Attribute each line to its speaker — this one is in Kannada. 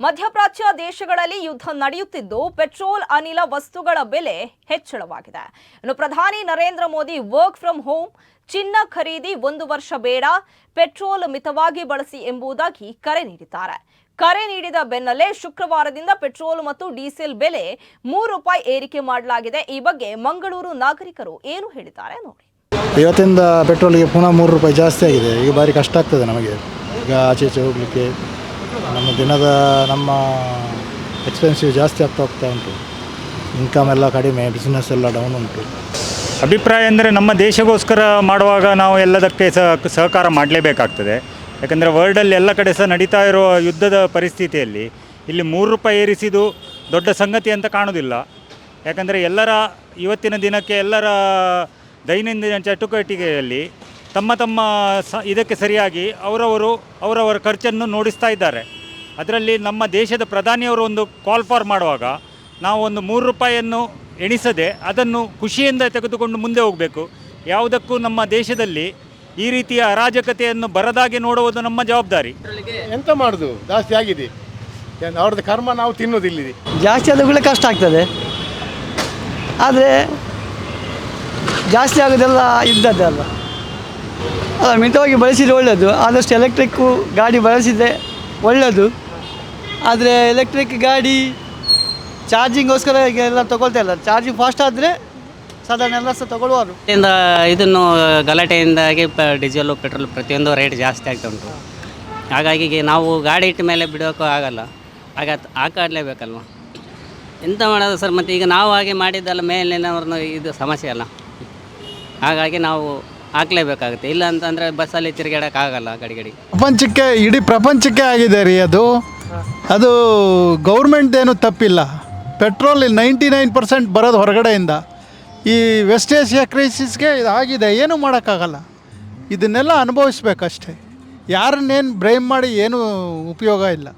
Speaker 1: ಮಧ್ಯಪ್ರಾಚ್ಯ ದೇಶಗಳಲ್ಲಿ ಯುದ್ಧ ನಡೆಯುತ್ತಿದ್ದು ಪೆಟ್ರೋಲ್ ಅನಿಲ ವಸ್ತುಗಳ ಬೆಲೆ ಹೆಚ್ಚಳವಾಗಿದೆ. ಇನ್ನು ಪ್ರಧಾನಿ Narendra Modi work from home, ಚಿನ್ನ ಖರೀದಿ 1 ವರ್ಷ ಬೇಡ, ಪೆಟ್ರೋಲ್ ಮಿತವಾಗಿ ಬಳಸಿ ಎಂಬುದಾಗಿ ಕರೆ ನೀಡಿದ್ದಾರೆ. ಕರೆ ನೀಡಿದ ಬೆನ್ನಲ್ಲೇ ಶುಕ್ರವಾರದಿಂದ ಪೆಟ್ರೋಲ್ ಮತ್ತು ಡೀಸೆಲ್ ಬೆಲೆ ₹3 ಏರಿಕೆ ಮಾಡಲಾಗಿದೆ. ಈ ಬಗ್ಗೆ ಮಂಗಳೂರು ನಾಗರಿಕರು ಏನು ಹೇಳಿದ್ದಾರೆ ನೋಡಿ.
Speaker 2: ಇವತ್ತಿಂದ ಪೆಟ್ರೋಲ್ಗೆ ಪುನಃ ₹3 ಜಾಸ್ತಿ ಆಗಿದೆ. ಈಗ ಭಾರಿ ಕಷ್ಟ ಆಗ್ತದೆ ನಮಗೆ. ಈಗ ಆಚೆ ಈಚೆ ಹೋಗಲಿಕ್ಕೆ ನಮ್ಮ ಎಕ್ಸ್ಪೆನ್ಸಿವ್ ಜಾಸ್ತಿ ಆಗ್ತಾ ಹೋಗ್ತಾ ಉಂಟು. ಇನ್ಕಮ್ ಎಲ್ಲ ಕಡಿಮೆ, ಬಿಸ್ನೆಸ್ ಎಲ್ಲ ಡೌನ್ ಉಂಟು.
Speaker 3: ಅಭಿಪ್ರಾಯ ಅಂದರೆ ನಮ್ಮ ದೇಶಗೋಸ್ಕರ ಮಾಡುವಾಗ ನಾವು ಎಲ್ಲದಕ್ಕೆ ಸಹಕಾರ ಮಾಡಲೇಬೇಕಾಗ್ತದೆ. ಯಾಕಂದರೆ ವರ್ಲ್ಡಲ್ಲಿ ಎಲ್ಲ ಕಡೆ ಸಹ ನಡೀತಾ ಇರೋ ಯುದ್ಧದ ಪರಿಸ್ಥಿತಿಯಲ್ಲಿ ಇಲ್ಲಿ ₹3 ಏರಿಸಿದ್ದು ದೊಡ್ಡ ಸಂಗತಿ ಅಂತ ಕಾಣೋದಿಲ್ಲ. ಯಾಕಂದರೆ ಇವತ್ತಿನ ದಿನಕ್ಕೆ ಎಲ್ಲರ ದೈನಂದಿನ ಚಟುವಟಿಕೆಯಲ್ಲಿ ತಮ್ಮ ಇದಕ್ಕೆ ಸರಿಯಾಗಿ ಅವರವರ ಖರ್ಚನ್ನು ನೋಡಿಸ್ತಾ ಇದ್ದಾರೆ. ಅದರಲ್ಲಿ ನಮ್ಮ ದೇಶದ ಪ್ರಧಾನಿಯವರು ಒಂದು ಕಾಲ್ ಫಾರ್ ಮಾಡುವಾಗ ನಾವು ಒಂದು ₹3 ಎಣಿಸದೆ ಅದನ್ನು ಖುಷಿಯಿಂದ ತೆಗೆದುಕೊಂಡು ಮುಂದೆ ಹೋಗಬೇಕು. ಯಾವುದಕ್ಕೂ ನಮ್ಮ ದೇಶದಲ್ಲಿ ಈ ರೀತಿಯ ಅರಾಜಕತೆಯನ್ನು ಬರದಾಗೆ ನೋಡುವುದು ನಮ್ಮ ಜವಾಬ್ದಾರಿ.
Speaker 4: ಎಂತ ಮಾಡೋದು, ಜಾಸ್ತಿ ಆಗಿದೆ. ಅವ್ರದ್ದು ಕರ್ಮ ನಾವು ತಿನ್ನೋದಿಲ್ಲ.
Speaker 5: ಜಾಸ್ತಿ ಆದ ಕೂಡ ಕಷ್ಟ ಆಗ್ತದೆ. ಆದರೆ ಜಾಸ್ತಿ ಆಗೋದೆಲ್ಲ ಇದ್ದದ್ದೇ ಅಲ್ಲ. ಮಿತವಾಗಿ ಬಳಸಿದರೆ ಒಳ್ಳೆಯದು. ಆದಷ್ಟು ಎಲೆಕ್ಟ್ರಿಕ್ಕು ಗಾಡಿ ಬಳಸಿದರೆ ಒಳ್ಳೆಯದು. ಆದರೆ ಎಲೆಕ್ಟ್ರಿಕ್ ಗಾಡಿ ಚಾರ್ಜಿಂಗೋಸ್ಕರ ಈಗ ಎಲ್ಲ ತೊಗೊಳ್ತಾ ಇಲ್ಲ. ಚಾರ್ಜಿಂಗ್ ಫಾಸ್ಟ್ ಆದರೆ ಸಾಧಾರಣ ಎಲ್ಲ ಸಹ ತೊಗೊಳ್ಳುವರು.
Speaker 6: ಇದನ್ನು ಗಲಾಟೆಯಿಂದಾಗಿ ಡೀಸೆಲು ಪೆಟ್ರೋಲ್ ಪ್ರತಿಯೊಂದು ರೇಟ್ ಜಾಸ್ತಿ ಆಗ್ತಾ ಉಂಟು. ಹಾಗಾಗಿ ನಾವು ಗಾಡಿ ಇಟ್ಟ ಮೇಲೆ ಬಿಡೋಕ್ಕೂ ಆಗಲ್ಲ. ಹಾಕಲೇಬೇಕಲ್ವ. ಎಂತ ಮಾಡೋದು ಸರ್? ಮತ್ತು ಈಗ ನಾವು ಹಾಗೆ ಮಾಡಿದ್ದಲ್ಲ, ಮೇಲಿನವ್ರನ್ನ ಇದು ಸಮಸ್ಯೆ ಅಲ್ಲ. ಹಾಗಾಗಿ ನಾವು ಹಾಕಲೇಬೇಕಾಗುತ್ತೆ. ಇಲ್ಲ ಅಂತಂದರೆ ಬಸ್ಸಲ್ಲಿ ತಿರುಗಾಡೋಕ್ಕಾಗಲ್ಲ ಗಡಿ.
Speaker 2: ಇಡೀ ಪ್ರಪಂಚಕ್ಕೆ ಆಗಿದೆ ರೀ ಅದು ಗೌರ್ಮೆಂಟ್ದೇನು ತಪ್ಪಿಲ್ಲ. ಪೆಟ್ರೋಲ್ 99% ಬರೋದು ಹೊರಗಡೆಯಿಂದ. ಈ ವೆಸ್ಟ್ ಏಷ್ಯಾ ಕ್ರೈಸಿಸ್ಗೆ ಇದಾಗಿದೆ, ಏನೂ ಮಾಡೋಕ್ಕಾಗಲ್ಲ. ಇದನ್ನೆಲ್ಲ ಅನುಭವಿಸ್ಬೇಕಷ್ಟೇ. ಯಾರನ್ನೇನು ಬ್ಲೇಮ್ ಮಾಡಿ ಏನೂ ಉಪಯೋಗ ಇಲ್ಲ.